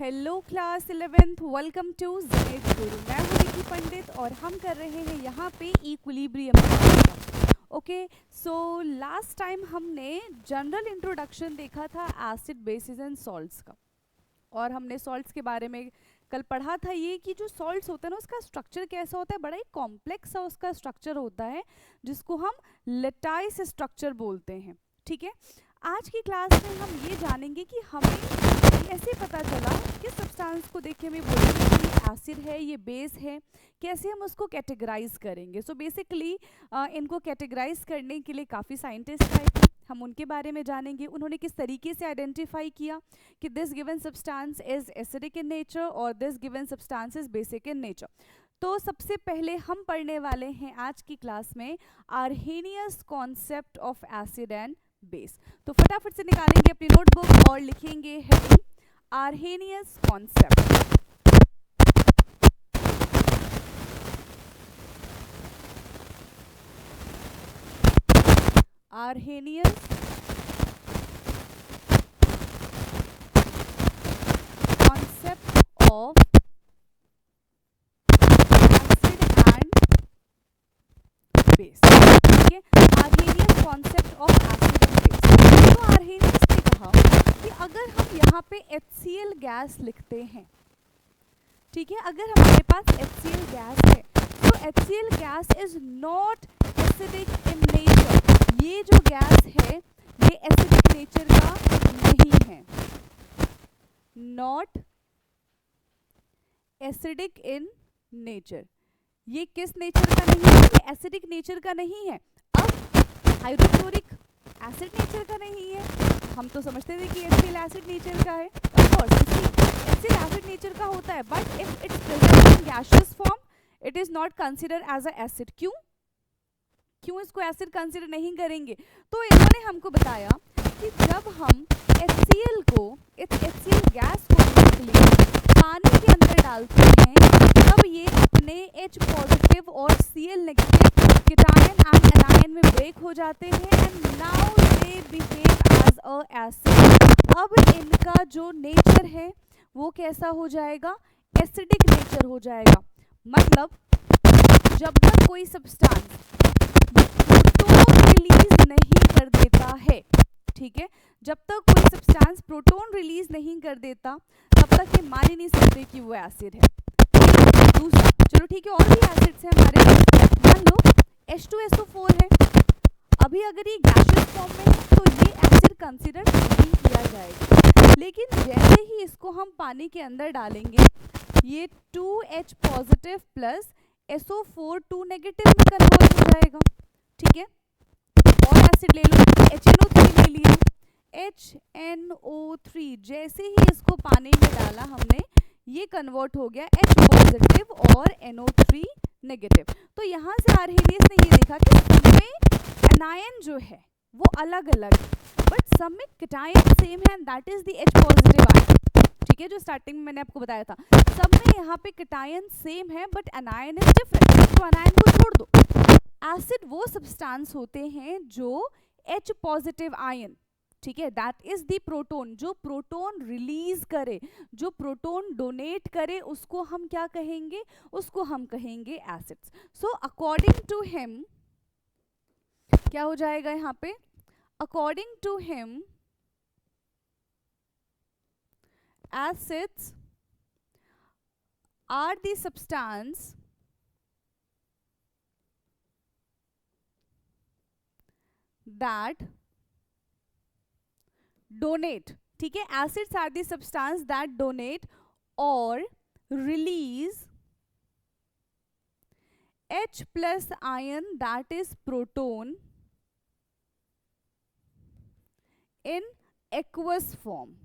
Hello class 11th, welcome to Z Guru. मैं हूँ Ricky पंडित और हम कर रहे हैं यहाँ पे equilibrium. Okay, so last time हमने जनरल इंट्रोडक्शन देखा था एसिड बेसिस एंड सॉल्ट्स का, और हमने सॉल्ट्स के बारे में कल पढ़ा था ये कि जो सॉल्ट्स होता है ना उसका स्ट्रक्चर कैसा होता है, बड़ा ही कॉम्प्लेक्स सा उसका स्ट्रक्चर होता है जिसको हम लेटाइस स्ट्रक्चर बोलते हैं। ठीक है, आज की क्लास में हम ये जानेंगे कि हमें कैसे पता चला किस सब्सटेंस को देख के हमें बोलेंगे कि ये एसिड है, ये बेस है, कैसे हम उसको कैटेगराइज करेंगे। सो बेसिकली इनको कैटेगराइज करने के लिए काफ़ी साइंटिस्ट आए थे, हम उनके बारे में जानेंगे। उन्होंने किस तरीके से आइडेंटिफाई किया कि this given substance is acidic in nature और this given substance is basic in nature. तो सबसे पहले हम पढ़ने वाले हैं आज की क्लास में Arrhenius concept of acid and base. तो फटाफट से निकालेंगे अपनी नोटबुक और लिखेंगे heading Arrhenius concept. Arrhenius concept of acid and base. ठीक है, Arrhenius concept of acid and base. तो आर्हेनियस ने कहा कि अगर हम यहाँ पे HCl गैस लिखते हैं, ठीक है, अगर हमारे पास HCl गैस है तो HCl gas is not acidic in nature. ये जो गैस है ये एसिडिक नेचर का नहीं है, नॉट एसिडिक इन नेचर। ये किस नेचर का नहीं है? ये एसिडिक नेचर का नहीं है। अब हाइड्रोक्लोरिक एसिड नेचर का नहीं है, हम तो समझते थे कि HCl एसिड नेचर का है। Of course HCl acid nature का होता है, but if it's present in gaseous form it is not considered as a acid. क्यों इसको एसिड कंसीडर नहीं करेंगे? तो इन्होंने हमको बताया कि जब हम HCl गैस को पानी के अंदर डालते हैं तब ये अपने H पॉजिटिव और Cl negative cation and anion में ब्रेक हो जाते हैं and now they behave as a acid. अब इनका जो नेचर है वो कैसा हो जाएगा? एसिडिक नेचर हो जाएगा। मतलब जब तक कोई सब्सटेंस प्रोटोन रिलीज नहीं कर देता है, ठीक है, जब तक कोई सब्सटेंस प्रोटोन रिलीज नहीं कर देता तब तक ये मान ही नहीं सकते कि वो एसिड है। दूसरा, चलो ठीक है, और भी एसिड्स हैं हमारे पास, मान लो H2SO4 है, अभी अगर ये गैसियस फॉर्म में है तो ये एसिड कंसीडर नहीं किया जाएगा, लेकिन जैसे ही इसको हम पानी के अंदर डालेंगे ये 2H positive plus SO4 2 negative में कन्वर्ट हो जाएगा। ठीक है, और एसिड ले लो, HNO3 ले लिया, HNO3 जैसे ही इसको पानी में डाला हमने ये कन्वर्ट हो गया H पॉजिटिव और NO3 नेगेटिव। तो यहाँ से आर्हेनियस ने ये देखा कि सब में एनायन जो है वो अलग अलग है बट सब में कीटायन सेम है, that is the H positive ion. ठीक है, जो स्टार्टिंग में मैंने आपको बताया था, सब में यहाँ पे कीटायन सेम है बट एनायन इज डिफरेंट, तो एनायन को छोड़ दो। एसिड वो सब्सटेंस होते हैं जो H पॉजिटिव आयन, ठीक है, दैट इज द प्रोटोन, जो प्रोटोन रिलीज करे, जो प्रोटोन डोनेट करे, उसको हम क्या कहेंगे? उसको हम कहेंगे acids. So according to him क्या हो जाएगा यहाँ पे? According to him acids are the substance that donate, ठीक है, acids are the substance that donate or release H plus ion, that is proton, in aqueous form।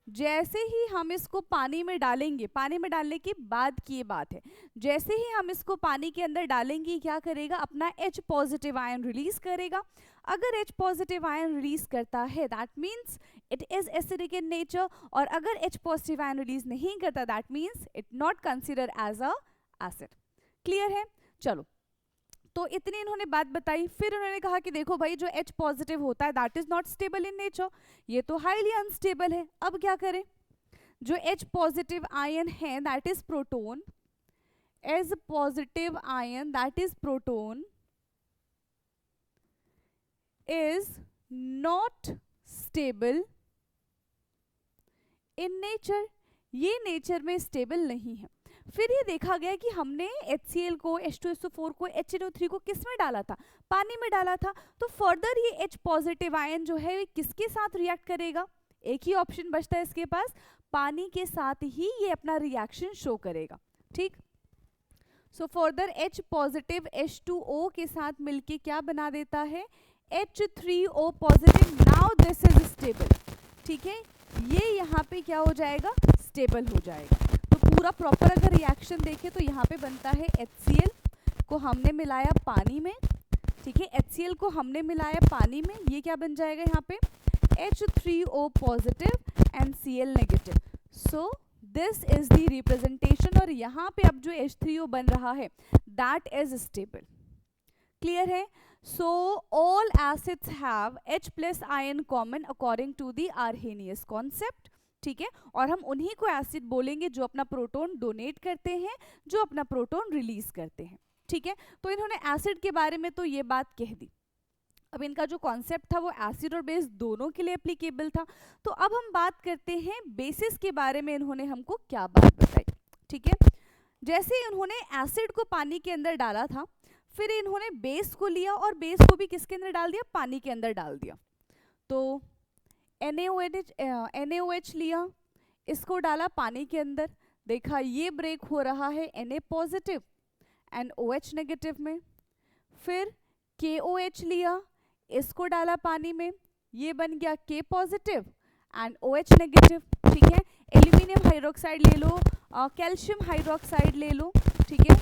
जैसे ही हम इसको पानी में डालेंगे, पानी में डालने के बाद की ये बात है, जैसे ही हम इसको पानी के अंदर डालेंगे क्या करेगा? अपना H पॉजिटिव आयन रिलीज करेगा। अगर H पॉजिटिव आयन रिलीज करता है that means it is acidic in nature, और अगर H पॉजिटिव आयन रिलीज नहीं करता that means it not consider as a acid. Clear है? चलो, तो इतनी इन्होंने बात बताई। फिर उन्होंने कहा कि देखो भाई, जो H पॉजिटिव होता है that is not stable in nature, ये तो हाईली अनस्टेबल है। अब क्या करें? जो H पॉजिटिव आयन है that is proton, as positive ion that is proton is not stable in nature, ये नेचर में स्टेबल नहीं है। फिर ये देखा गया कि हमने HCl को, H2SO4 को, HNO3 को किस में डाला था, पानी में डाला था। तो फर्दर ये H पॉजिटिव आयन जो है किसके साथ रिएक्ट करेगा, एक ही ऑप्शन बचता है इसके पास, पानी के साथ ही ये अपना रिएक्शन शो करेगा। ठीक, so further H positive H2O के साथ मिलके क्या बना देता है, H3O positive. Now this is stable. ठीक है, ये यहाँ पे क्या हो जाएगा, स्टेबल हो जाएगा। तो पूरा प्रॉपर अगर रिएक्शन देखें तो यहाँ पे बनता है HCl को हमने मिलाया पानी में, ठीक है, HCl को हमने मिलाया पानी में, ये क्या बन जाएगा यहाँ पे, H3O positive and Cl negative. So this is the representation, और यहाँ पे अब जो H3O बन रहा है दैट इज स्टेबल। क्लियर है? So all acids have H plus ion common according to the Arrhenius concept। ठीक है, और हम उन्हीं को एसिड बोलेंगे जो अपना प्रोटॉन डोनेट करते हैं, जो अपना प्रोटॉन रिलीज करते हैं। ठीक है, तो इन्होंने एसिड के बारे में तो ये बात कह दी। अब इनका जो कॉन्सेप्ट था वो एसिड और बेस दोनों के लिए एप्लीकेबल था। तो अब हम बात करते हैं बेसिस के बारे में, इन्होंने हमको क्या बात बताई। ठीक है, जैसे इन्होंने एसिड को पानी के अंदर डाला था, फिर इन्होंने बेस को लिया और बेस को भी किसके अंदर डाल दिया, पानी के अंदर डाल दिया। तो NaOH लिया, इसको डाला पानी के अंदर, देखा ये ब्रेक हो रहा है Na positive and OH negative में। फिर KOH लिया, इसको डाला पानी में, ये बन गया K positive and OH negative. ठीक है, एल्यूमिनियम हाइड्रोक्साइड ले लो, कैल्शियम हाइड्रोक्साइड ले लो। ठीक है,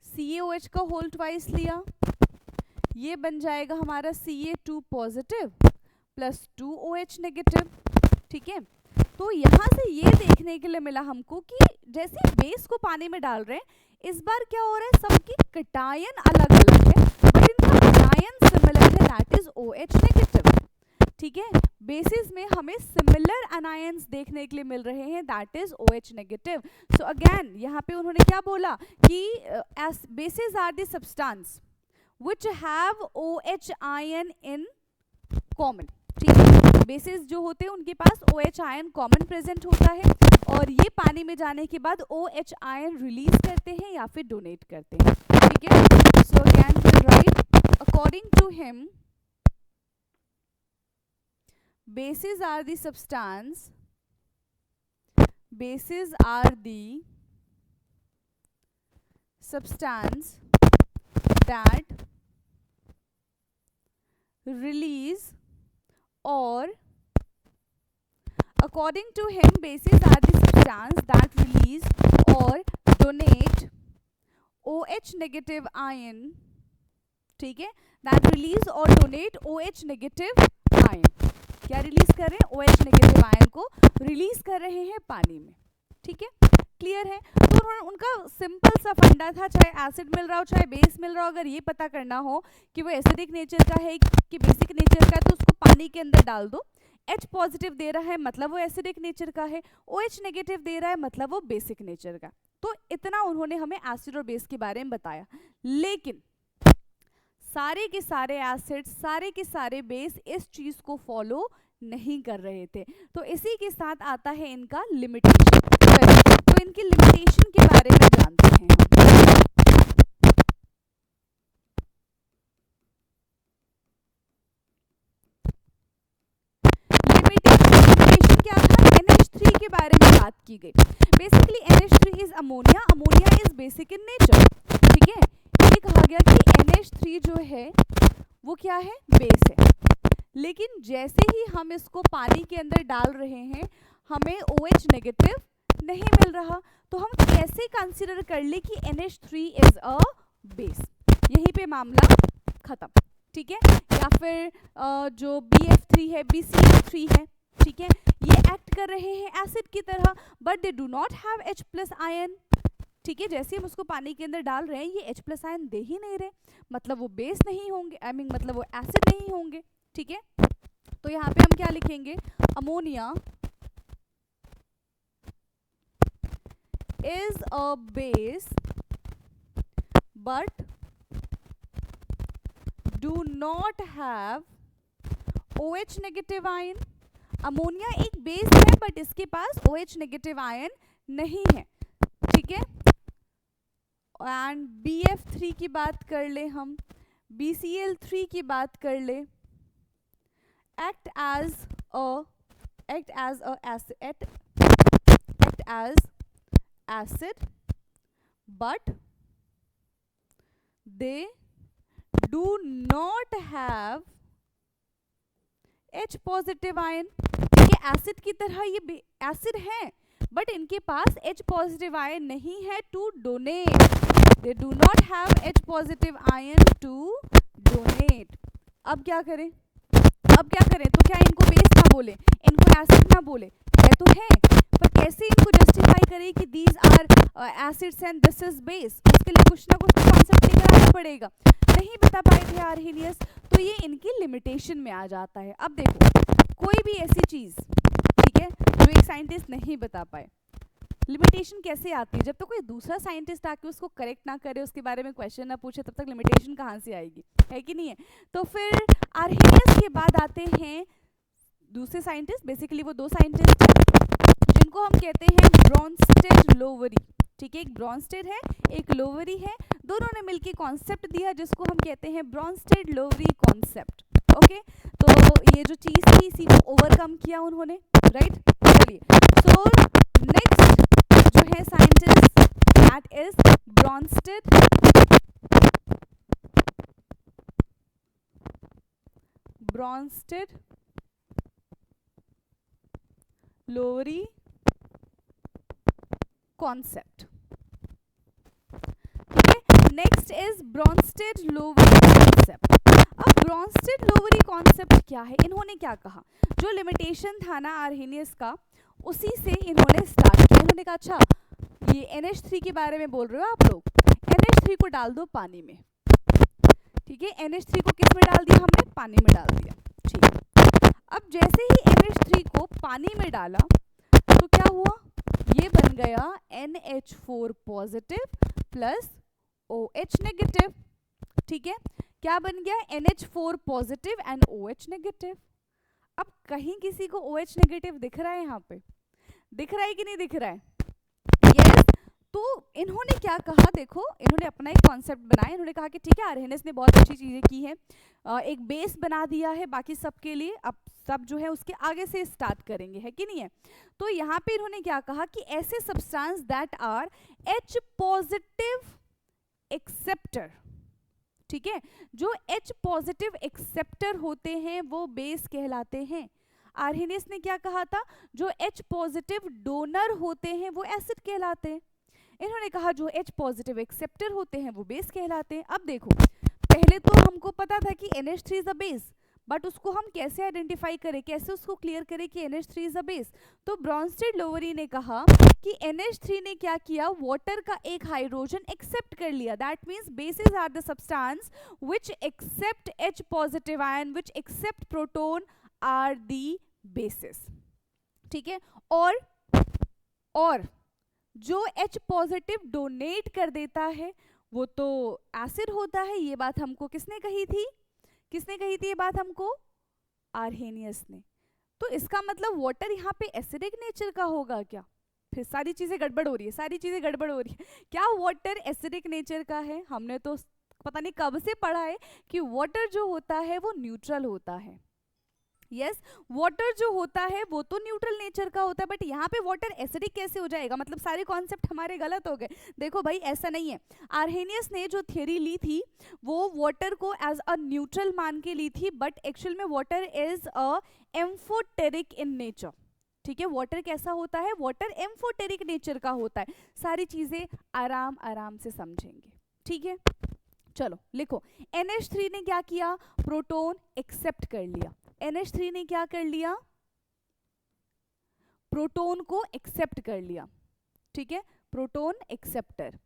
CaOH का होल ट्वाइस लिया, ये बन जाएगा हमारा Ca2 positive plus 2OH negative. ठीक है, तो यहाँ से ये देखने के लिए मिला हमको कि जैसे बेस को पानी में डाल रहे हैं, इस बार क्या हो रहा है, सबकी कटायन अलग अलग है बट इनका अनायन सिमिलर है, दैट इज OH नेगेटिव। ठीक है, बेसिस में हमें सिमिलर अनायंस देखने के लिए मिल रहे हैं, that is OH negative. So again यहाँ पे उन्होंने क्या बोला कि bases are the substance which have OH ion in common. ठीक है, बेसिस जो होते हैं उनके पास OH आयन कॉमन प्रेजेंट होता है, और ये पानी में जाने के बाद OH आयन रिलीज करते हैं या फिर डोनेट करते हैं। ठीक है, so again will write according to him bases are the substance, bases are the substance that release, or according to him bases are the substance that release or donate OH negative ion। ठीक है, that release or donate OH negative ion, क्या release कर रहे हैं, OH negative ion को release कर रहे हैं पानी में। ठीक है, क्लियर है? तो उनका सिंपल सा फंडा था, चाहे एसिड मिल रहा हो चाहे बेस मिल रहा हो, अगर ये पता करना हो कि वो एसिडिक नेचर का है कि बेसिक नेचर का है, तो उसको पानी के अंदर डाल दो। H पॉजिटिव दे रहा है मतलब वो एसिडिक नेचर का है, OH नेगेटिव दे रहा है मतलब वो बेसिक नेचर का। तो इतना उन्होंने हमें एसिड और बेस के बारे में बताया। लेकिन सारे के सारे एसिड, सारे के सारे बेस इस चीज को फॉलो नहीं कर रहे थे। तो इसी के साथ आता है इनका लिमिटेशन। तो इनकी लिमिटेशन के बारे में जानते हैं हम। लिमिटेशन क्या था, NH3 के बारे में बात की गई। Basically NH3 is ammonia, ammonia is basic in nature. ठीक है, ये कहा गया कि NH3 जो है वो क्या है, बेस है। लेकिन जैसे ही हम इसको पानी के अंदर डाल रहे हैं हमें OH नेगेटिव नहीं मिल रहा, तो हम कैसे कंसीडर कर ले कि NH3 इज अ बेस, यहीं पे मामला खत्म। ठीक है, या फिर जो BF3 है, BCl3 है, ठीक है, ये एक्ट कर रहे हैं एसिड की तरह but they do not have H plus ion. ठीक है, जैसे हम उसको पानी के अंदर डाल रहे हैं ये H प्लस आयन दे ही नहीं रहे, मतलब वो बेस नहीं होंगे, आई मीन मतलब वो एसिड नहीं होंगे। ठीक है, तो यहाँ पे हम क्या लिखेंगे, ammonia is a base but do not have OH negative ion. Ammonia एक बेस है बट इसके पास OH नेगेटिव आयन नहीं है, ठीक है। एंड BF3 की बात कर ले हम, BCl3 की बात कर ले, act as acid but they do not have H positive ion. ठीक है, एसिड की तरह ये एसिड है बट इनके पास H पॉजिटिव आयन नहीं है to donate. They do not have H positive ion to donate. अब क्या करें, तो क्या इनको बेस ना बोले, इनको एसिड ना बोले, है तो है, पर कैसे इनको जस्टिफाई करें कि these are acids and this is base. उसके लिए कुछ ना कुछ कॉन्सेप्ट लेकर आना पड़ेगा। नहीं बता पाए थे आर्हेनियस, तो ये इनकी लिमिटेशन में आ जाता है। अब देखो, कोई भी ऐसी चीज, ठीक है, जो एक साइंटिस्ट नहीं बता पाए, लिमिटेशन कैसे आती है? जब तक कोई दूसरा साइंटिस्ट आके उसको करेक्ट ना करे, उसके बारे में क्वेश्चन ना पूछे, तब तक लिमिटेशन कहाँ से आएगी, है कि नहीं है? तो फिर आर्हेनियस के बाद आते हैं दूसरे साइंटिस्ट, बेसिकली वो दो साइंटिस्ट हैं जिनको हम कहते हैं ब्रॉन्स्टेड लोवरी। ठीक है, एक ब्रॉन्स्टेड है, एक लोवरी है, दोनों ने मिलकर कॉन्सेप्ट दिया जिसको हम कहते हैं ब्रॉन्स्टेड लोवरी कॉन्सेप्ट। ओके, तो ये जो चीज थी इसी को ओवरकम किया उन्होंने, राइट। चलिए, सो नेक्स्ट जो है scientist, that is Bronsted Lowry concept. ठीक है, next is Bronsted Lowry concept. अब ब्रॉन्स्टेड लोवरी कॉन्सेप्ट क्या है? इन्होंने क्या कहा, जो लिमिटेशन था ना आर्हेनियस का, उसी से इन्होंने स्टार्ट किया। इन्होंने कहा अच्छा ये NH3 के बारे में बोल रहे हो आप लोग, NH3 को डाल दो पानी में। ठीक है, NH3 को किस में डाल दिया हमने? पानी में डाल दिया। ठीक है, अब जैसे ही NH3 को पानी में डाला तो क्या हुआ, ये बन गया NH4 positive plus OH negative. ठीक है, क्या बन गया? NH4 positive and OH negative. अब कहीं किसी को OH नेगेटिव दिख रहा है? यहाँ पे दिख रहा है कि नहीं दिख रहा है? यस। तो इन्होंने क्या कहा, देखो इन्होंने अपना एक कॉन्सेप्ट बनाया। इन्होंने कहा कि ठीक है, आर्हेनियस ने बहुत अच्छी चीजें की हैं, एक बेस बना दिया है बाकी सब के लिए, अब सब जो है उसके आगे से स्टार्ट करेंगे, है कि नहीं है? तो यहाँ पे इन्होंने क्या कहा कि ऐसे substance that are H positive acceptor. ठीक है, जो H पॉजिटिव एक्सेप्टर होते हैं वो बेस कहलाते हैं। आर्हेनियस ने क्या कहा था, जो H पॉजिटिव डोनर होते हैं वो एसिड कहलाते हैं। इन्होंने कहा जो H पॉजिटिव एक्सेप्टर होते हैं वो बेस कहलाते हैं। अब देखो, पहले तो हमको पता था कि NH3 is a base, but उसको हम कैसे आइडेंटिफाई करें, कैसे उसको क्लियर करें कि NH3 इज अ बेस? तो ब्रॉन्स्टेड लोवरी ने कहा कि NH3 ने क्या किया, वाटर का एक हाइड्रोजन एक्सेप्ट कर लिया। That means bases are the substance which accept H positive ion, which accept proton are the bases. ठीक है, और जो H पॉजिटिव डोनेट कर देता है वो तो एसिड होता है। ये बात हमको किसने कही थी? ये बात हमको? आर्हेनियस ने। तो इसका मतलब वाटर यहाँ पे एसिडिक नेचर का होगा क्या? फिर सारी चीजें गड़बड़ हो रही है, क्या वाटर एसिडिक नेचर का है? हमने तो पता नहीं कब से पढ़ा है कि वाटर जो होता है वो न्यूट्रल होता है। यस, वाटर जो होता है वो तो न्यूट्रल नेचर का होता है, बट यहाँ पे वाटर एसिडिक कैसे हो जाएगा? मतलब सारे कॉन्सेप्ट हमारे गलत हो गए। देखो भाई, ऐसा नहीं है। आर्हेनियस ने जो थ्योरी ली थी वो वाटर को एज अ न्यूट्रल मान के ली थी, बट एक्चुअल में water is a amphoteric in nature. ठीक है, वाटर कैसा होता है? वाटर एम्फोटेरिक नेचर का होता है। सारी चीजें आराम आराम से समझेंगे। ठीक है, चलो लिखो, NH3 ने क्या किया, प्रोटॉन एक्सेप्ट कर लिया। NH3 ने क्या कर लिया, प्रोटॉन को एक्सेप्ट कर लिया। ठीक है, प्रोटॉन एक्सेप्टर,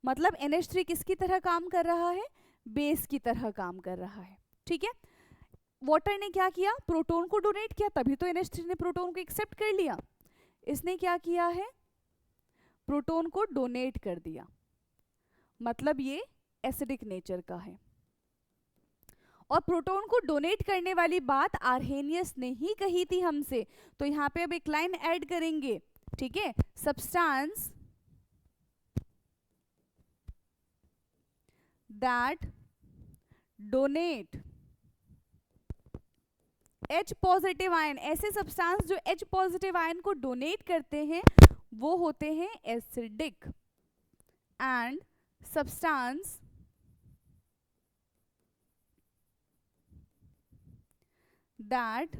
मतलब NH3 किसकी तरह काम कर रहा है? बेस की तरह काम कर रहा है। ठीक है, वाटर ने क्या किया, प्रोटॉन को डोनेट किया, तभी तो NH3 ने प्रोटॉन को एक्सेप्ट कर लिया। इसने क्या किया है, प्रोटॉन को डोनेट कर दिया, मतलब ये एसिडिक नेचर का है। और प्रोटॉन को डोनेट करने वाली बात आर्हेनियस ने ही कही थी हमसे, तो यहाँ पे अब एक लाइन ऐड करेंगे, ठीक है, substance that donate H positive ion, ऐसे सब्सटेंस जो H पॉजिटिव आयन को डोनेट करते हैं वो होते हैं acidic, and substance that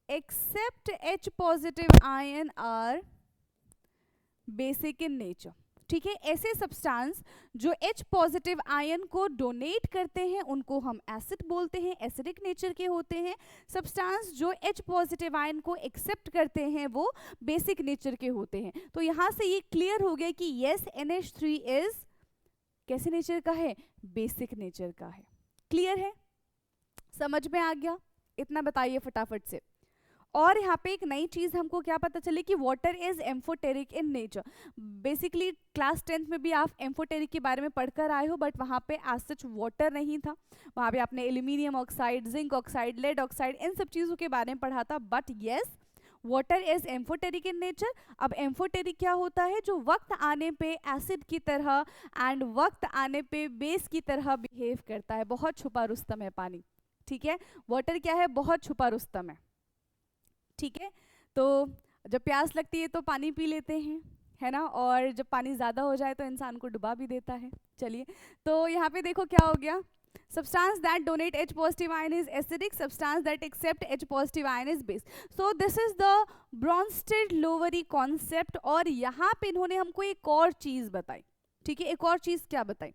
accept H positive ion are basic in nature. ठीक है, ऐसे सब्सटेंस जो H पॉजिटिव आयन को डोनेट करते हैं उनको हम एसिड बोलते हैं, एसिडिक नेचर के होते हैं। सब्सटेंस जो H पॉजिटिव आयन को एक्सेप्ट करते हैं वो बेसिक नेचर के होते हैं। तो यहाँ से ये क्लियर हो गया कि यस NH3 इज कैसे नेचर का है, बेसिक नेचर का है। क्लियर है, समझ में आ गया, इतना बताइए फटाफट से। और यहाँ पे एक नई चीज हमको क्या पता चली कि water is amphoteric in nature. Basically class 10th में भी आप एम्फोटेरिक के बारे में पढ़कर आए हो, बट वहाँ पे एज सच वाटर नहीं था, वहाँ पे आपने aluminium oxide, zinc oxide, lead oxide, इन सब चीज़ों के बारे में पढ़ा था। But yes, water is amphoteric in nature. अब एम्फोटेरिक क्या होता है, जो वक्त आने पे एसिड की तरह एंड वक्त आने पे बेस की तरह बिहेव करता है। बहुत छुपा रुस्तम है पानी, ठीक है, वाटर क्या है, बहुत छुपा रुस्तम है। ठीक है, तो जब प्यास लगती है तो पानी पी लेते हैं, है ना, और जब पानी ज़्यादा हो जाए तो इंसान को डुबा भी देता है। चलिए, तो यहाँ पे देखो क्या हो गया, substance that donate H positive ion is acidic, substance that accept H positive ion is base. So this is the Bronsted-Lowry concept। और यहाँ पे इन्होंने हमको एक और चीज़ बताई, ठीक है, एक और चीज़ क्या बताई,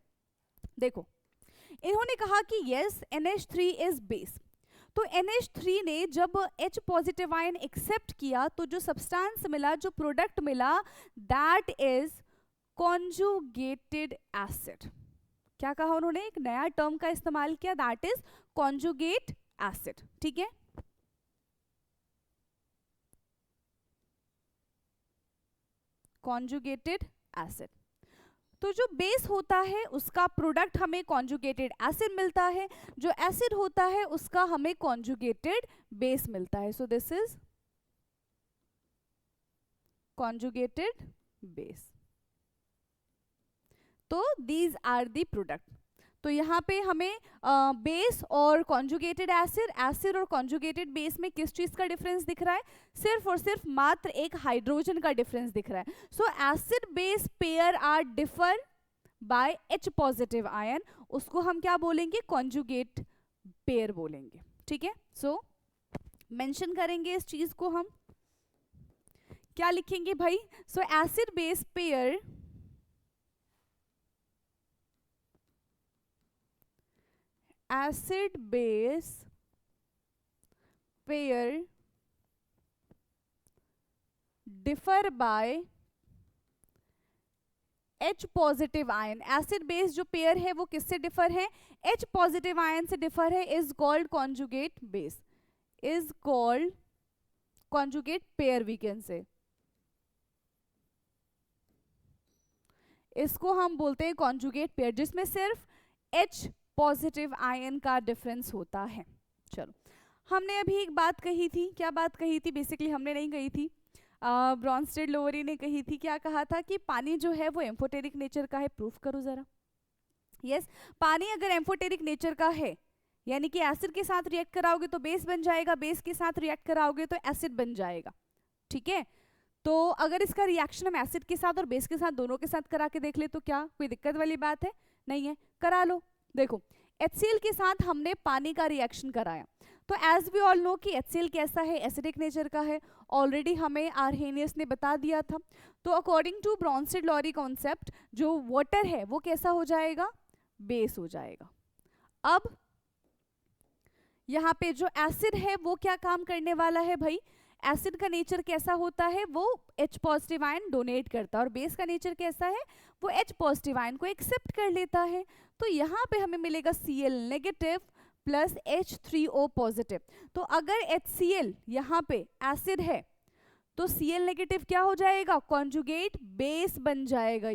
देखो इन्होंने कहा कि yes NH3 is base। तो NH3 ने जब H पॉजिटिव आयन एक्सेप्ट किया तो जो सब्सटेंस मिला, जो प्रोडक्ट मिला, दैट इज कॉन्जुगेटेड एसिड। क्या कहा उन्होंने, एक नया टर्म का इस्तेमाल किया, दैट इज कॉन्जुगेट एसिड। ठीक है, कॉन्जुगेटेड एसिड। तो जो बेस होता है उसका प्रोडक्ट हमें कॉन्जुगेटेड एसिड मिलता है, जो एसिड होता है उसका हमें कॉन्जुगेटेड बेस मिलता है। So this is conjugated base. तो दीज आर दी प्रोडक्ट। तो यहाँ पे हमें बेस और कॉन्जुगेटेड एसिड, एसिड और कॉन्जुगेटेड बेस में किस चीज़ का डिफरेंस दिख रहा है, सिर्फ और सिर्फ मात्र एक हाइड्रोजन का डिफरेंस दिख रहा है। So acid base pair are differ by H positive ion, उसको हम क्या बोलेंगे, कॉन्जुगेट पेयर बोलेंगे। ठीक है, सो मेंशन करेंगे इस चीज को, हम क्या लिखेंगे भाई, so acid base pair acid base pair differ by H positive ion. Acid base जो पेयर है वो किससे डिफर है, H पॉजिटिव आयन से डिफर है, is called conjugate base, is called conjugate pair we can say, इसको हम बोलते हैं कॉन्जुगेट पेयर, जिसमें सिर्फ H पॉजिटिव आयन का डिफरेंस होता है। चलो, हमने अभी एक बात कही थी, क्या बात कही थी, बेसिकली हमने नहीं कही थी, ब्रॉन्स्टेड-लोवरी ने कही थी। क्या कहा था कि पानी जो है वो एम्फोटेरिक नेचर का है। प्रूफ करो जरा। यस, पानी अगर एम्फोटेरिक नेचर का है, यानी कि एसिड के साथ रिएक्ट कराओगे तो बेस बन जाएगा, बेस के साथ रिएक्ट कराओगे तो एसिड बन जाएगा। ठीक है, तो अगर इसका रिएक्शन हम एसिड के साथ और बेस के साथ दोनों के साथ करा के देख ले तो क्या कोई दिक्कत वाली बात है, नहीं है, करा लो। देखो, HCl के साथ हमने पानी का रिएक्शन कराया, तो एज वी ऑल नो कि HCl कैसा है, एसिडिक नेचर का है, ऑलरेडी हमें आर्हेनियस ने बता दिया था। तो अकॉर्डिंग टू ब्रॉन्स्टेड-लोवरी कॉन्सेप्ट जो वाटर है वो कैसा हो जाएगा, बेस हो जाएगा। अब यहाँ पे जो एसिड है वो क्या काम करने वाला है भाई, एसिड का नेचर कैसा होता है, वो H पॉजिटिव आयन डोनेट करता है, और बेस का नेचर कैसा है, वो H पॉजिटिव आयन को एक्सेप्ट कर लेता है। तो यहाँ पे हमें मिलेगा Cl negative plus H3O positive. तो अगर HCl यहाँ पे एसिड है तो Cl नेगेटिव क्या हो जाएगा, कॉन्जुगेट बेस बन जाएगा।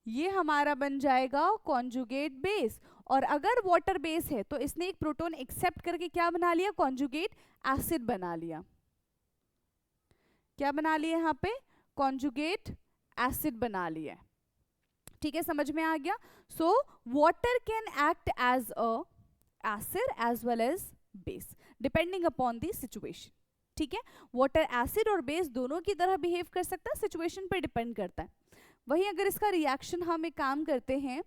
ये हमारा बन जाएगा कॉन्जुगेट बेस। और अगर वाटर बेस है तो इसने एक प्रोटॉन एक्सेप्ट करके क्या बना लिया, कॉन्जुगेट एसिड बना लिया। क्या बना लिया यहाँ पे, कॉन्जुगेट एसिड बना लिया। ठीक है, समझ में आ गया। So water can act as a acid as well as base depending upon the situation. ठीक है, वाटर एसिड और बेस दोनों की तरह बिहेव कर सकता है, सिचुएशन पे डिपेंड करता है। वहीं अगर इसका रिएक्शन हम एक काम करते हैं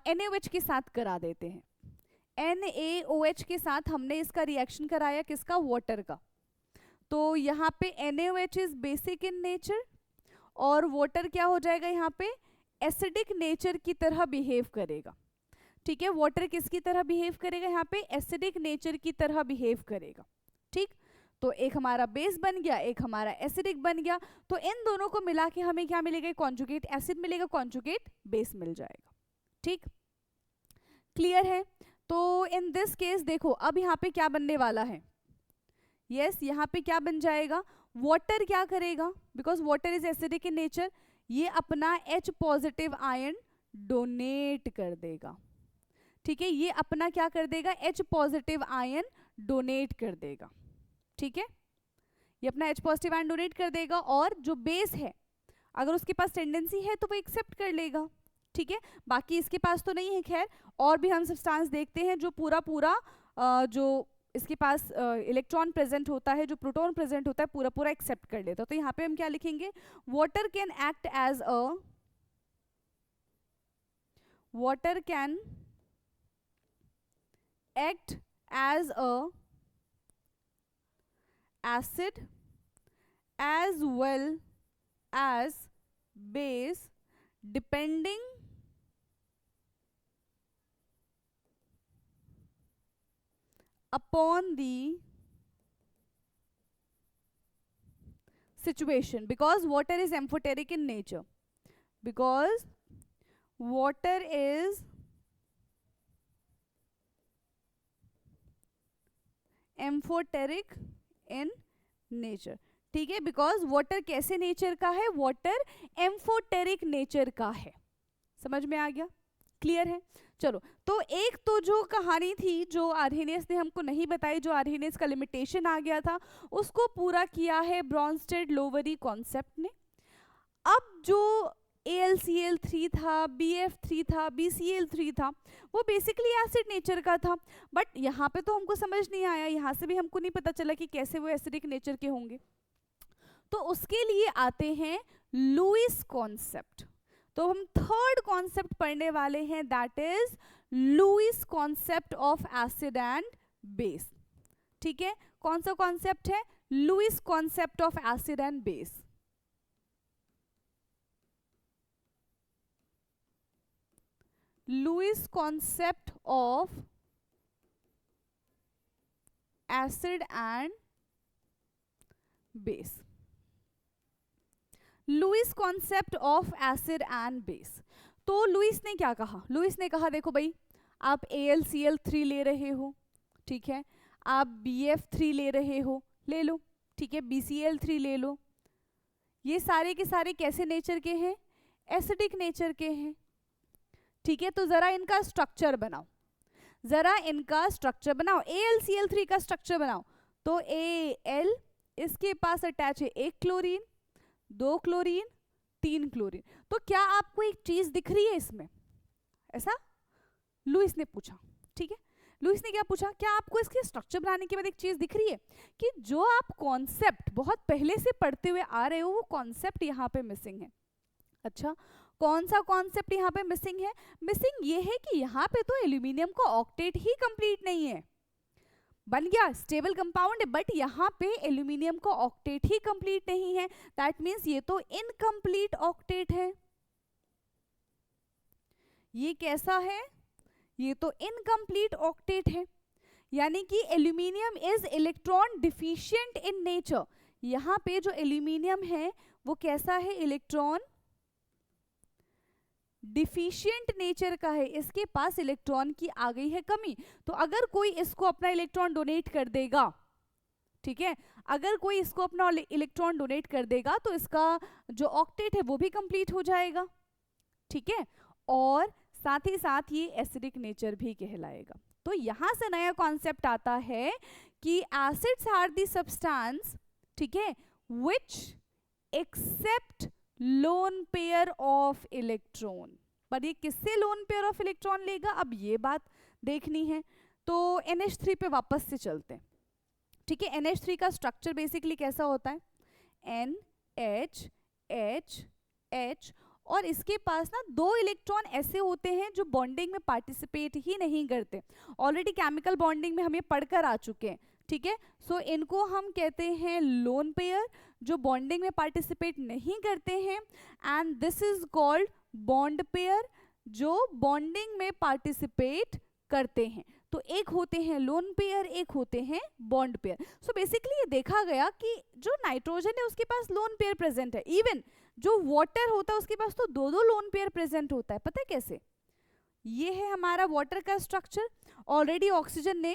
NaOH के साथ करा देते हैं, NaOH के साथ हमने इसका रिएक्शन कराया, किसका, वाटर का। तो यहाँ पे NaOH is basic in nature और वाटर क्या हो जाएगा, यहाँ पे एसिडिक नेचर की तरह बिहेव करेगा। ठीक है, वाटर किसकी तरह बिहेव करेगा, यहाँ पे एसिडिक नेचर की तरह बिहेव करेगा। ठीक, तो एक हमारा बेस बन गया, एक हमारा एसिडिक बन गया। तो इन दोनों को मिला के हमें क्या मिलेगा, कॉन्जुगेट एसिड मिलेगा, कॉन्जुगेट बेस मिल जाएगा। ठीक, क्लियर है। तो इन दिस केस देखो अब यहाँ पे क्या बनने वाला है, यस यहाँ पे क्या बन जाएगा, वाटर क्या करेगा, because water is acidic in nature, ये अपना H पॉजिटिव आयन डोनेट कर देगा। ठीक है, ये अपना क्या कर देगा, H पॉजिटिव आयन डोनेट कर देगा। ठीक है, ये अपना H पॉजिटिव आयन डोनेट कर देगा और जो बेस है अगर उसके पास टेंडेंसी है तो वो एक्सेप्ट कर लेगा। ठीक है, बाकी इसके पास तो नहीं है। खैर, और भी हम सब्सटेंस देखते हैं जो पूरा जो इसके पास इलेक्ट्रॉन प्रेजेंट होता है, जो प्रोटॉन प्रेजेंट होता है, पूरा एक्सेप्ट कर लेता है। तो यहाँ पे हम क्या लिखेंगे, water can act as a, water can act as a acid as well as base depending upon the situation, because water is amphoteric in nature, because water is amphoteric in nature. ठीक है, because water कैसे nature का है, water amphoteric nature का है। समझ में आ गया, क्लियर है। चलो, तो एक तो जो कहानी थी जो आर्हेनियस ने हमको नहीं बताई, जो आर्हेनियस का लिमिटेशन आ गया था, उसको पूरा किया है ब्रॉन्स्टेड लोवरी कॉन्सेप्ट ने। अब जो AlCl3 था, BF3 था, BCl3 था, वो बेसिकली एसिड नेचर का था। बट यहाँ पे तो हमको समझ नहीं आया, यहाँ से भी हमको नहीं पता चला कि कैसे वो एसिडिक नेचर के होंगे। तो उसके लिए आते हैं लुईस कॉन्सेप्ट। तो हम थर्ड कॉन्सेप्ट पढ़ने वाले हैं, that is Lewis concept of acid and base. ठीक है, कौन सा कॉन्सेप्ट है, Lewis concept of acid and base. Lewis concept of acid and base. Lewis concept of acid and base. तो लुईस ने क्या कहा, लुईस ने कहा देखो भाई, आप AlCl3 ले रहे हो, ठीक है, आप BF3 ले रहे हो, ले लो, ठीक है, BCl3 ले लो, ये सारे के सारे कैसे नेचर के हैं, एसिडिक नेचर के हैं। ठीक है, तो जरा इनका स्ट्रक्चर बनाओ, जरा इनका स्ट्रक्चर बनाओ, AlCl3 का स्ट्रक्चर बनाओ। तो Al, इसके पास अटैच है एक क्लोरीन, दो क्लोरीन, तीन क्लोरीन। तो क्या आपको एक चीज दिख रही है इसमें, ऐसा लुईस ने पूछा। ठीक है, लुईस ने क्या पूछा, क्या आपको इसके स्ट्रक्चर बनाने के बाद एक चीज दिख रही है कि जो आप कॉन्सेप्ट बहुत पहले से पढ़ते हुए आ रहे हो, वो कॉन्सेप्ट यहाँ पे मिसिंग है। अच्छा, कौन सा कॉन्सेप्ट यहाँ पे मिसिंग है, मिसिंग ये है कि यहाँ पे तो एल्यूमिनियम का ऑक्टेट ही कंप्लीट नहीं है, बन गया स्टेबल कंपाउंड है, बट यहाँ पे एल्यूमिनियम का ऑक्टेट ही कंप्लीट नहीं है। दैट मीन्स ये तो इनकम्प्लीट ऑक्टेट है। ये कैसा है, ये तो इनकम्प्लीट ऑक्टेट है, यानी कि aluminium is electron deficient in nature. यहाँ पे जो एल्यूमिनियम है वो कैसा है, इलेक्ट्रॉन डिफिशिएंट नेचर का है, इसके पास इलेक्ट्रॉन की आ गई है कमी। तो अगर कोई इसको अपना इलेक्ट्रॉन डोनेट कर देगा, ठीक है, अगर कोई इसको अपना इलेक्ट्रॉन डोनेट कर देगा तो इसका जो ऑक्टेट है वो भी कंप्लीट हो जाएगा, ठीक है, और साथ ही साथ ये एसिडिक नेचर भी कहलाएगा। तो यहां से नया कॉन्सेप्ट आता है कि एसिड्स आर दी सब्सटेंस, ठीक है, which accept lone pair of electron. पर ये किससे लोन पेयर ऑफ इलेक्ट्रॉन लेगा, अब ये बात देखनी है। तो NH3 पे वापस से चलते हैं, ठीक है। NH3 का स्ट्रक्चर बेसिकली कैसा होता है, NH H H, और इसके पास ना 2 इलेक्ट्रॉन ऐसे होते हैं जो बॉन्डिंग में पार्टिसिपेट ही नहीं करते। ऑलरेडी केमिकल बॉन्डिंग में हम ये पढ़कर आ चुके हैं, ठीक है। सो इनको हम कहते हैं लोन पेयर, जो बॉन्डिंग में पार्टिसिपेट नहीं करते हैं, and this is called bond pair, जो बॉन्डिंग में पार्टिसिपेट करते हैं। तो एक होते हैं लोन पेयर, एक होते हैं बॉन्ड पेयर। सो बेसिकली ये देखा गया कि जो नाइट्रोजन है उसके पास लोन पेयर प्रेजेंट है, इवन जो वाटर होता है उसके पास तो 2 लोन पेयर प्रेजेंट होता है। पता है कैसे, ये है हमारा वाटर का स्ट्रक्चर। ऑलरेडी ऑक्सीजन ने,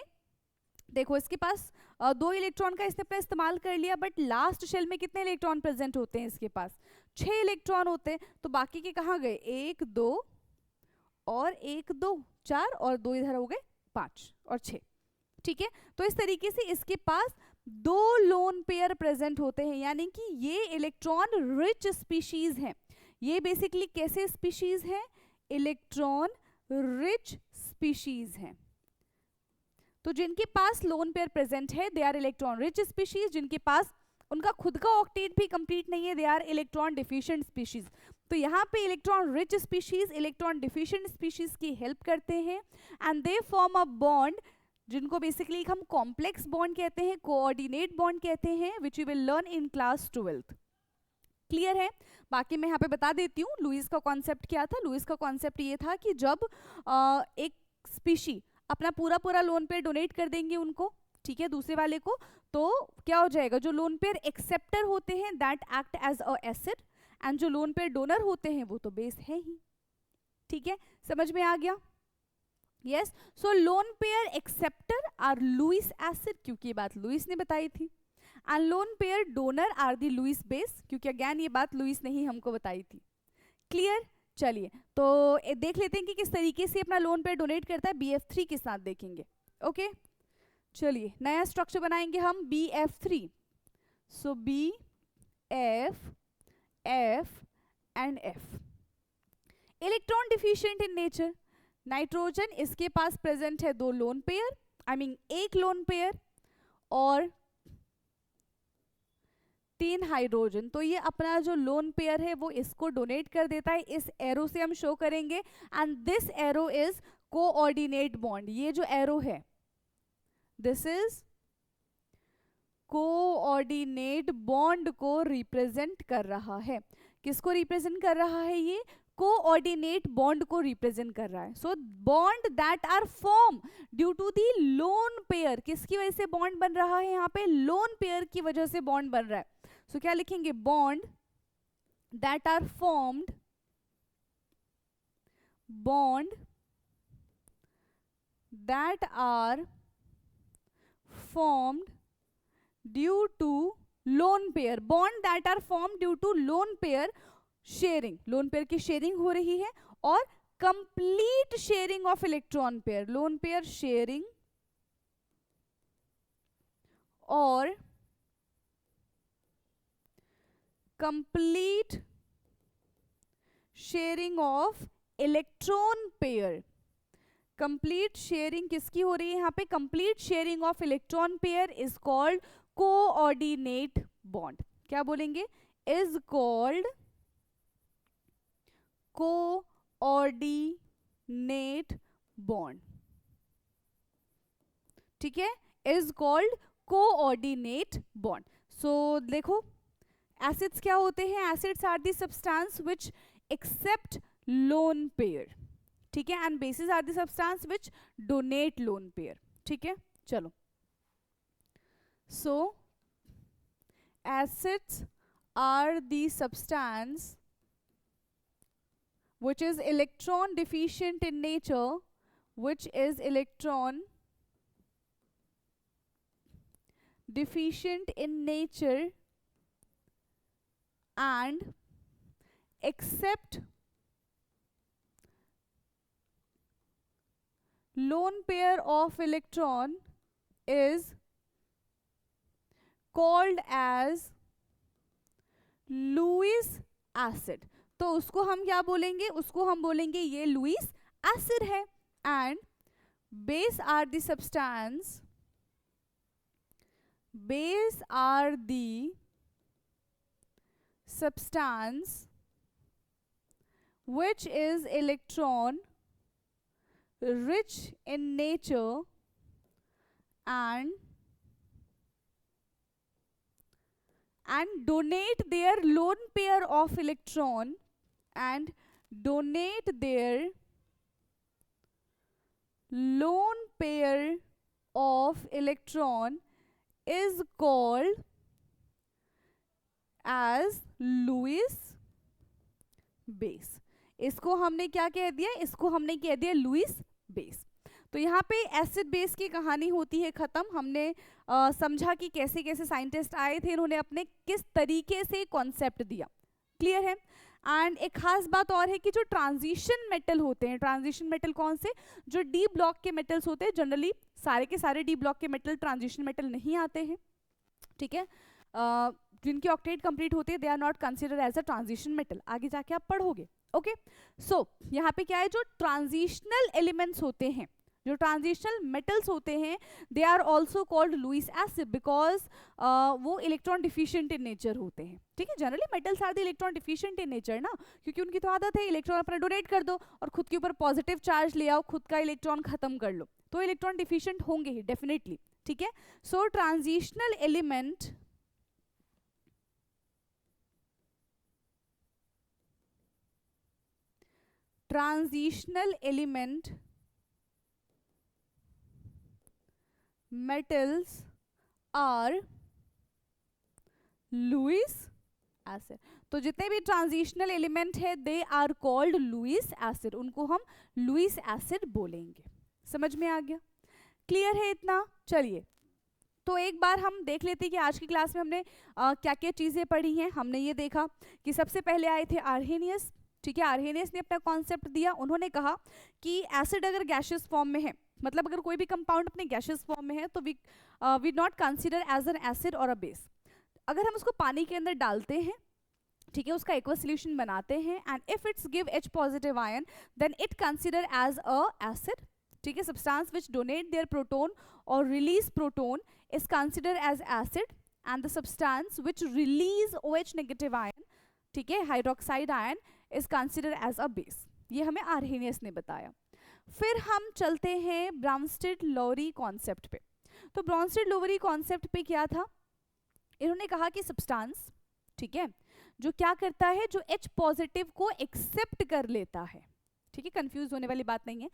देखो इसके पास 2 इलेक्ट्रॉन का इसने अपना इस्तेमाल कर लिया, बट लास्ट शेल में कितने इलेक्ट्रॉन प्रेजेंट होते हैं, इसके पास 6 इलेक्ट्रॉन होते हैं। तो बाकी के कहाँ गए, 1 2 और 1 2 4 और 2 इधर हो गए 5 और 6, ठीक है। तो इस तरीके से इसके पास 2 लोन पेयर प्रेजेंट होते हैं, यानी कि ये इलेक्ट्रॉन रिच स्पीशीज हैं। ये बेसिकली कैसे स्पीशीज हैं, इलेक्ट्रॉन रिच स्पीशीज हैं। तो जिनके पास लोन पेयर प्रेजेंट है they are electron rich species, जिनके पास उनका खुद का ऑक्टेट भी कंप्लीट नहीं है they are electron deficient species. तो यहाँ पे electron rich species electron deficient species की हेल्प करते हैं, and they form a bond जिनको बेसिकली हम कॉम्प्लेक्स बॉन्ड कहते हैं, कोऑर्डिनेट बॉन्ड कहते हैं, which you will learn in class 12th। Clear है। बाकी मैं यहाँ पे बता देती हूँ लुईस का कॉन्सेप्ट क्या था। लुईस का कॉन्सेप्ट ये था कि जब एक स्पीशी अपना पूरा पूरा लोन पेयर डोनेट कर देंगे उनको, ठीक है, दूसरे वाले को, तो क्या हो जाएगा, जो लोन पेयर एक्सेप्टर होते हैं that act as a acid, and जो लोन पेयर डोनर होते हैं वो तो बेस है ही, ठीक है, समझ में आ गया। Yes, so lone pair acceptor are Lewis acid, क्योंकि ये बात लुईस ने बताई थी, and lone pair donor are the Lewis base, क्योंकि अगेन ये बात लुईस ने ही हमको बताई थी। क्लियर। चलिए तो देख लेते हैं कि किस तरीके से अपना लोन पेयर डोनेट करता है। BF3 के साथ देखेंगे। ओके, चलिए नया स्ट्रक्चर बनाएंगे हम BF3। So B F F and F, electron deficient in nature. Nitrogen इसके पास प्रेजेंट है 2 lone pair, I mean 1 lone pair और 3 हाइड्रोजन। तो ये अपना जो लोन पेयर है वो इसको डोनेट कर देता है, इस एरो से हम शो करेंगे, and this arrow is coordinate bond. ये जो एरो है दिस इज कोऑर्डिनेट बॉन्ड को रिप्रेजेंट कर रहा है। किसको रिप्रेजेंट कर रहा है, ये कोऑर्डिनेट बॉन्ड को रिप्रेजेंट कर रहा है। So bond that are form due to the lone pair, किसकी वजह से बॉन्ड बन रहा है, यहाँ पे लोन पेयर की वजह से बॉन्ड बन रहा है। सो क्या लिखेंगे, bond that are formed, bond that are formed due to lone pair, bond that are formed due to lone pair sharing, lone pair की शेयरिंग हो रही है, और complete sharing of electron pair, lone pair sharing और complete sharing of electron pair. Complete sharing किसकी हो रही है यहाँ पे, complete sharing of electron pair is called coordinate bond. क्या बोलेंगे, इज कॉल्ड कोऑर्डिनेट बॉन्ड, ठीक है, is called coordinate bond. So देखो एसिड्स क्या होते हैं, acids are the substance which accept lone pair, ठीक है, and bases are the substance which donate lone pair, ठीक है। चलो, so acids are the substance which is electron deficient in nature, which is electron deficient in nature and accept lone pair of electron is called as Lewis acid. तो उसको हम क्या बोलेंगे, उसको हम बोलेंगे ये लुईस एसिड है। And base are the substance, base are the substance which is electron rich in nature and donate their lone pair of electron and donate their lone pair of electron is called as Lewis base. इसको हमने क्या कह दिया, इसको हमने कह दिया Lewis base. तो यहाँ पे एसिड बेस की कहानी होती है खत्म। हमने समझा कि कैसे कैसे साइंटिस्ट आए थे, इन्होंने अपने किस तरीके से कॉन्सेप्ट दिया। क्लियर है। एंड एक खास बात और है कि जो ट्रांजिशन मेटल होते हैं, ट्रांजिशन मेटल कौन से, जो डी ब्लॉक के मेटल्स होते हैं, जनरली सारे के सारे डी ब्लॉक के मेटल ट्रांजिशन मेटल नहीं आते हैं, ठीक है। जिनकी ऑक्टेट कंप्लीट होती है they are not considered as a transition metal, आगे जाके आप पढ़ोगे। ओके, सो यहाँ पे क्या है, जो ट्रांजिशनल एलिमेंट्स होते हैं, जो ट्रांजिशनल मेटल्स होते हैं, they are also called Lewis acid because वो इलेक्ट्रॉन डिफिशिएंट इन नेचर होते हैं। ठीक है, generally metals are the electron deficient in nature ना, क्योंकि उनकी तो आदत है इलेक्ट्रॉन अपना डोनेट कर दो और खुद के ऊपर पॉजिटिव चार्ज ले आओ, खुद का इलेक्ट्रॉन खत्म कर लो, तो इलेक्ट्रॉन डिफिशिएंट होंगे ही डेफिनेटली। ठीक है, so transitional element metals are Lewis acid. तो जितने भी ट्रांजिशनल एलिमेंट है they are called Lewis acid, उनको हम लुईस एसिड बोलेंगे। समझ में आ गया, क्लियर है इतना। चलिए तो एक बार हम देख लेते हैं कि आज की क्लास में हमने क्या क्या चीजें पढ़ी हैं। हमने ये देखा कि सबसे पहले आए थे आर्हेनियस। ठीक है, आर्हेनियस ने अपना कॉन्सेप्ट दिया। उन्होंने कहा कि एसिड अगर गैशियस फॉर्म में है, मतलब अगर कोई भी कंपाउंड अपने गैशियस फॉर्म में है तो we not consider as an acid और अ बेस। अगर हम उसको पानी के अंदर डालते हैं, ठीक है, उसका एक्वस सॉल्यूशन बनाते हैं and if it's give H positive ion then it consider as a acid. ठीक है, substance which donate their proton और रिलीज proton is consider as acid and the substance which release OH negative ion, ठीक है, hydroxide ion is consider as a base. ये हमें Arrhenius ने बताया। फिर हम चलते हैं ब्राउनस्टेड-लोवरी कॉन्सेप्ट पे। तो ब्राउनस्टेड-लोवरी कॉन्सेप्ट पे क्या था, इन्होंने कहा कि सब्सटेंस, ठीक है, जो क्या करता है, जो H पॉजिटिव को एक्सेप्ट कर लेता है। ठीक है, कंफ्यूज होने वाली बात नहीं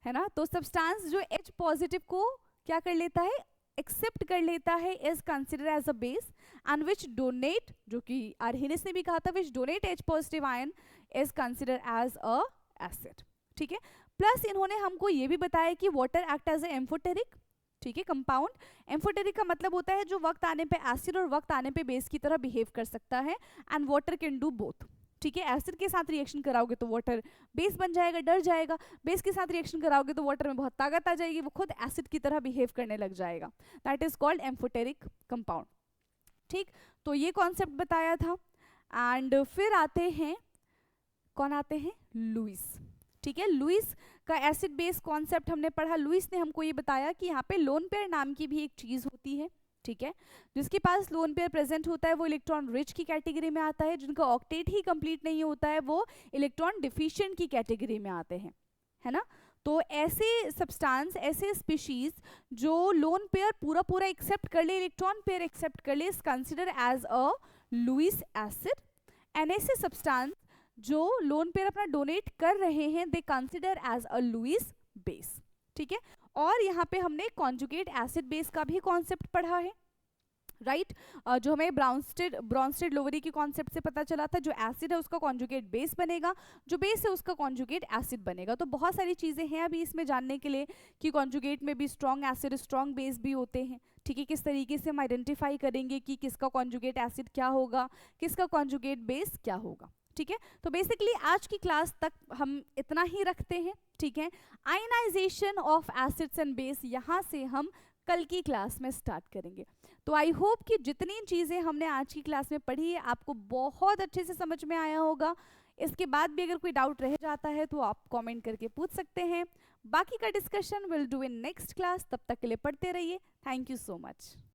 है ना। तो सब्सटेंस जो H पॉजिटिव को क्या कर लेता है, एक्सेप्ट कर लेता है, is consider as a base and which donate, जो कि आर्हेनियस ने भी कहा था, which donate H positive ion is consider as a acid. ठीक है, प्लस इन्होंने हमको ये भी बताया कि water act as a amphoteric, ठीक है, कंपाउंड। एम्फोटेरिक का मतलब होता है जो वक्त आने पे एसिड और वक्त आने पे बेस की तरह बिहेव कर सकता है and water can do both. ठीक है, एसिड के साथ रिएक्शन कराओगे तो वाटर बेस बन जाएगा, डर जाएगा। बेस के साथ रिएक्शन कराओगे तो वाटर में बहुत ताकत आ जाएगी, वो खुद एसिड की तरह बिहेव करने लग जाएगा। That is called amphoteric compound. ठीक, तो ये कॉन्सेप्ट बताया था। एंड फिर आते हैं, कौन आते हैं, लुईस। ठीक है, लुईस का एसिड बेस कॉन्सेप्ट हमने पढ़ा। लुईस ने हमको ये बताया कि यहाँ पे लोन पेयर नाम की भी एक चीज होती है, ठीक है, जिसके पास लोन पेयर प्रेजेंट होता है वो इलेक्ट्रॉन रिच की कैटेगरी में आता है, जिनका ऑक्टेट ही कंप्लीट नहीं होता है वो इलेक्ट्रॉन डिफिशिएंट की कैटेगरी में आते हैं, है ना। तो ऐसे सब्सटेंस, ऐसे स्पीशीज जो लोन पेयर पूरा पूरा एक्सेप्ट कर ले, इलेक्ट्रॉन पेयर एक्सेप्ट कर ले, is consider as a Lewis acid. And ऐसे सब्सटेंस जो लोन पेयर अपना डोनेट कर रहे हैं they consider as a Lewis base. ठीक है, और यहाँ पे हमने कॉन्जुगेट एसिड बेस का भी कॉन्सेप्ट पढ़ा है। राइट जो हमें ब्रॉन्स्टेड लोवरी की कॉन्सेप्ट से पता चला था, जो एसिड है उसका कॉन्जुगेट बेस बनेगा, जो बेस है उसका कॉन्जुगेट एसिड बनेगा। तो बहुत सारी चीज़ें हैं अभी इसमें जानने के लिए कि कॉन्जुगेट में भी स्ट्रॉन्ग एसिड स्ट्रॉन्ग बेस भी होते हैं। ठीक है, किस तरीके से हम आइडेंटिफाई करेंगे कि किसका कॉन्जुगेट एसिड क्या होगा, किसका कॉन्जुगेट बेस क्या होगा। ठीक है, तो बेसिकली आज की क्लास तक हम इतना ही रखते हैं। ठीक है, ionization of acids and base यहाँ से हम कल की क्लास में स्टार्ट करेंगे। तो आई होप कि जितनी चीज़ें हमने आज की क्लास में पढ़ी है आपको बहुत अच्छे से समझ में आया होगा। इसके बाद भी अगर कोई डाउट रह जाता है तो आप कमेंट करके पूछ सकते हैं। बाकी का discussion will do in next class. तब तक के लिए पढ़ते रहिए। Thank you so much.